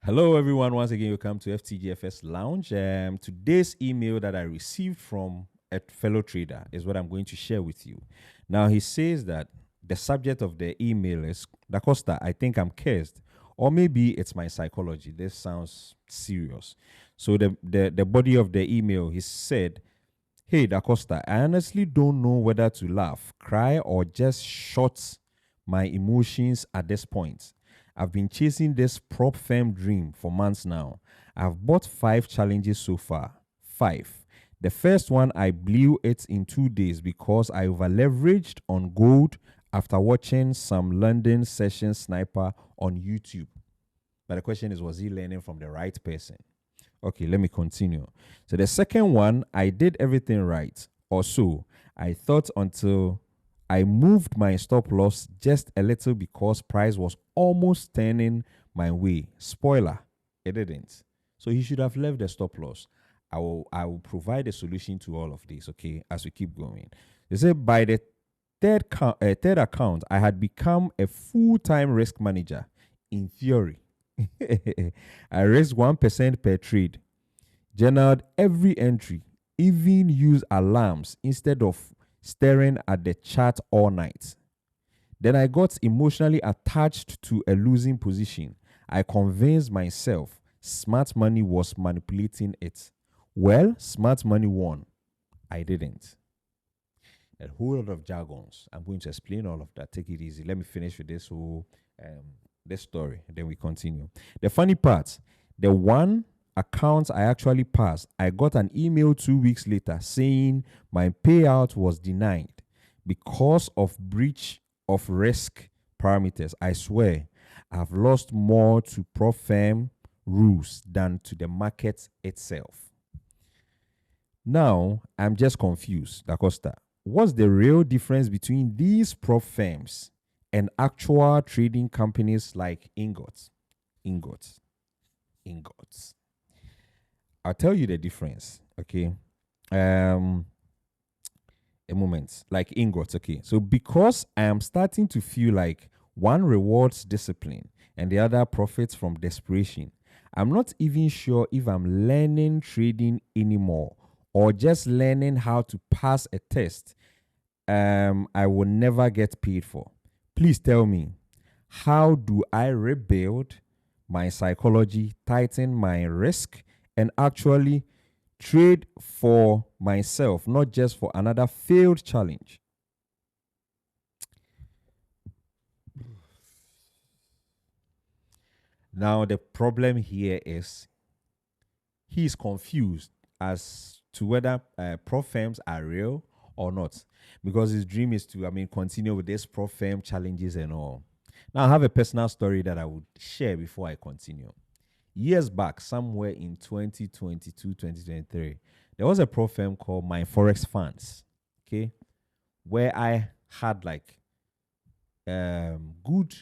Hello, everyone. Once again, welcome to FTGFS Lounge. Today's email that I received from a fellow trader is what I'm going to share with you. Now, he says that the subject of the email is Da Costa, I think I'm cursed. Or maybe it's my psychology. This sounds serious. So, the body of the email, he said, Hey, Da Costa, I honestly don't know whether to laugh, cry, or just shut my emotions at this point. I've been chasing this prop firm dream for months now. I've bought 5 challenges so far. 5. The first one, I blew it in 2 days because I over leveraged on gold after watching some London session sniper on YouTube. But the question is, was he learning from the right person? Okay, let me continue. So the second one, I did everything right, or so I thought until I moved my stop loss just a little because price was almost turning my way. Spoiler, it didn't. So he should have left the stop loss. I will provide a solution to all of this, okay, as we keep going. They say by the third account, I had become a full-time risk manager in theory. I raised 1% per trade, journaled every entry, even used alarms instead of staring at the chart all night. Then I got emotionally attached to a losing position. I convinced myself smart money was manipulating it. Well, smart money won. I didn't. A whole lot of jargons. I'm going to explain all of that. Take it easy. Let me finish with this whole this story. Then we continue. The funny part, the one account I actually passed, I got an email 2 weeks later saying my payout was denied because of breach of risk parameters. I swear, I've lost more to prop firm rules than to the market itself. Now, I'm just confused, Da Costa. What's the real difference between these prop firms and actual trading companies like Ingots? Ingots. Ingots. I'll tell you the difference, okay? A moment, like Ingots, okay? So because I am starting to feel like one rewards discipline and the other profits from desperation, I'm not even sure if I'm learning trading anymore or just learning how to pass a test I will never get paid for. Please tell me, how do I rebuild my psychology, tighten my risk, and actually trade for myself, not just for another failed challenge? Now, the problem here is he's confused as to whether prop firms are real or not, because his dream is to, continue with this prop firm challenges and all. Now, I have a personal story that I would share before I continue. Years back, somewhere in 2022, 2023, there was a prop firm called My Forex Funds, okay, where I had like good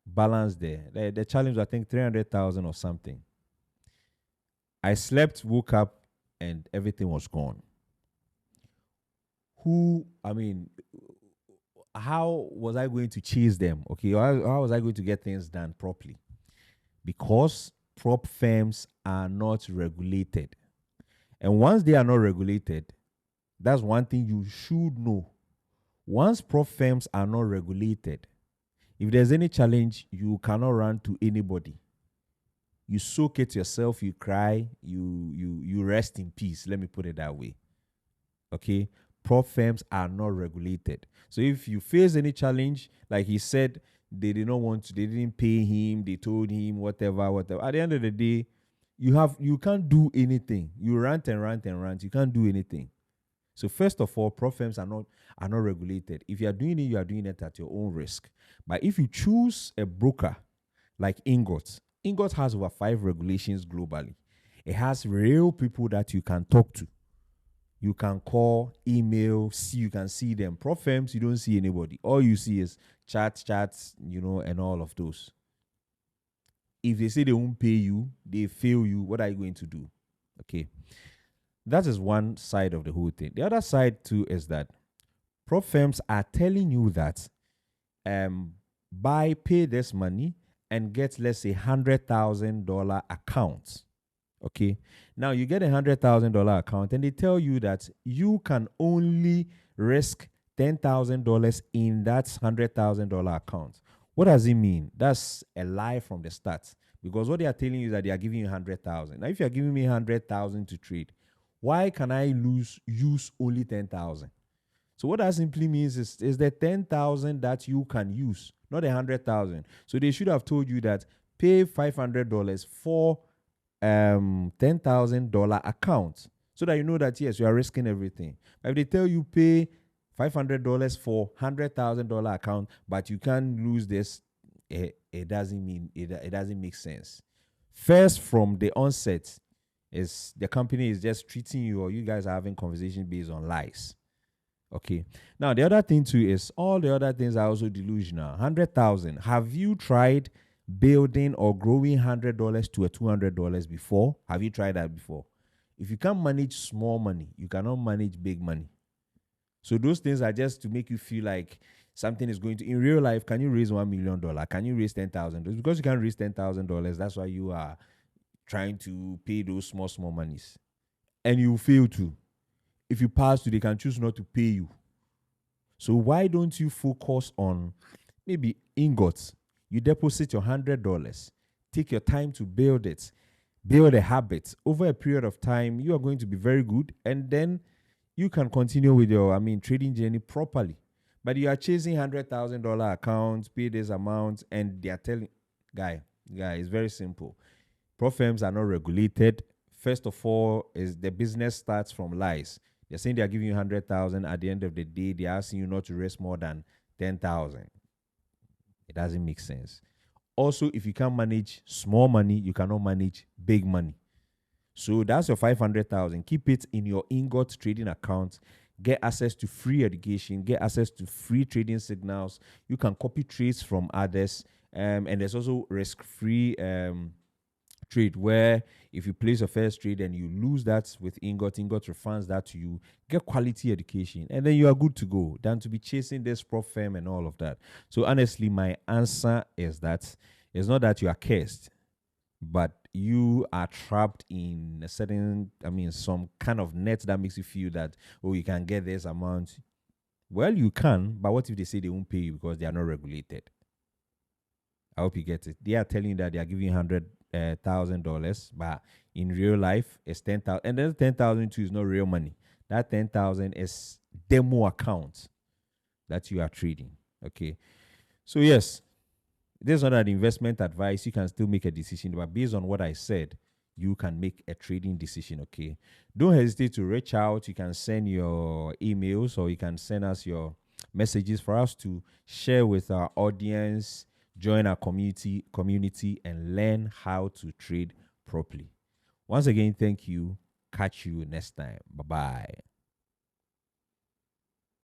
balance there. The challenge was, I think, 300,000 or something. I slept, woke up, and everything was gone. How was I going to chase them? Okay, how was I going to get things done properly? Because prop firms are not regulated. And once they are not regulated, that's one thing you should know. Once prop firms are not regulated, if there's any challenge, you cannot run to anybody. You soak it yourself, you cry, you rest in peace. Let me put it that way. Okay? Prop firms are not regulated. So if you face any challenge, like he said, they didn't pay him, they told him whatever. At the end of the day, you can't do anything. You rant and rant and rant. You can't do anything. So first of all, prop firms are not regulated. If you are doing it, you are doing it at your own risk. But if you choose a broker like Ingots has over 5 regulations globally. It has real people that you can talk to. You can call, email, you can see them. Prop firms, you don't see anybody. All you see is chats, and all of those. If they say they won't pay you, they fail you, what are you going to do? Okay. That is one side of the whole thing. The other side too is that prop firms are telling you that pay this money and get, let's say, $100,000 account. Okay. Now you get $100,000 account, and they tell you that you can only risk $10,000 in that $100,000 account. What does it mean? That's a lie from the start, because what they are telling you is that they are giving you 100,000. Now, if you are giving me 100,000 to trade, why can I use only 10,000? So what that simply means is the 10,000 that you can use, not 100,000. So they should have told you that pay $500 for $10,000 account, so that you know that yes, you are risking everything. But if they tell you pay $500 for $100,000 account, but you can't lose this, it doesn't mean it doesn't make sense. First, from the onset, is the company is just treating you, or you guys are having conversation based on lies. Okay. Now the other thing too is all the other things are also delusional. 100,000. Have you tried building or growing $100 to a $200 before? Have you tried that before? If you can't manage small money, you cannot manage big money. So those things are just to make you feel like something is going to. In real life, can you raise $1 million? Can you raise $10,000? Because you can't raise $10,000, that's why you are trying to pay those small monies, and you fail to. If you pass to, they can choose not to pay you. So why don't you focus on maybe ingots? You deposit your $100. Take your time to build it. Build a habit. Over a period of time, you are going to be very good, and then you can continue with your, trading journey properly. But you are chasing $100,000 accounts, pay this amount, and they are telling, guy, it's very simple. Prop firms are not regulated. First of all, is the business starts from lies. They're saying they are giving you 100,000. At the end of the day, they're asking you not to risk more than 10,000. It doesn't make sense. Also, if you can't manage small money, you cannot manage big money. So that's your 500,000. Keep it in your ingot trading account. Get access to free education. Get access to free trading signals. You can copy trades from others. And there's also risk-free trade, where if you place your first trade and you lose that with ingot refunds that to you. Get quality education, and then you are good to go, than to be chasing this prop firm and all of that. So honestly, my answer is that it's not that you are cursed, but you are trapped in a certain, some kind of net that makes you feel that, oh, you can get this amount. Well, you can, but what if they say they won't pay you because they are not regulated? I hope you get it. They are telling you that they are giving you $100,000, but in real life it's 10,000, and then 10,000 too is not real money. That 10,000 is demo account that you are trading. Okay, so yes, this is not an investment advice. You can still make a decision, but based on what I said, you can make a trading decision. Okay, don't hesitate to reach out. You can send your emails, or you can send us your messages for us to share with our audience. Join our community and learn how to trade properly. Once again, thank you. Catch you next time. Bye-bye.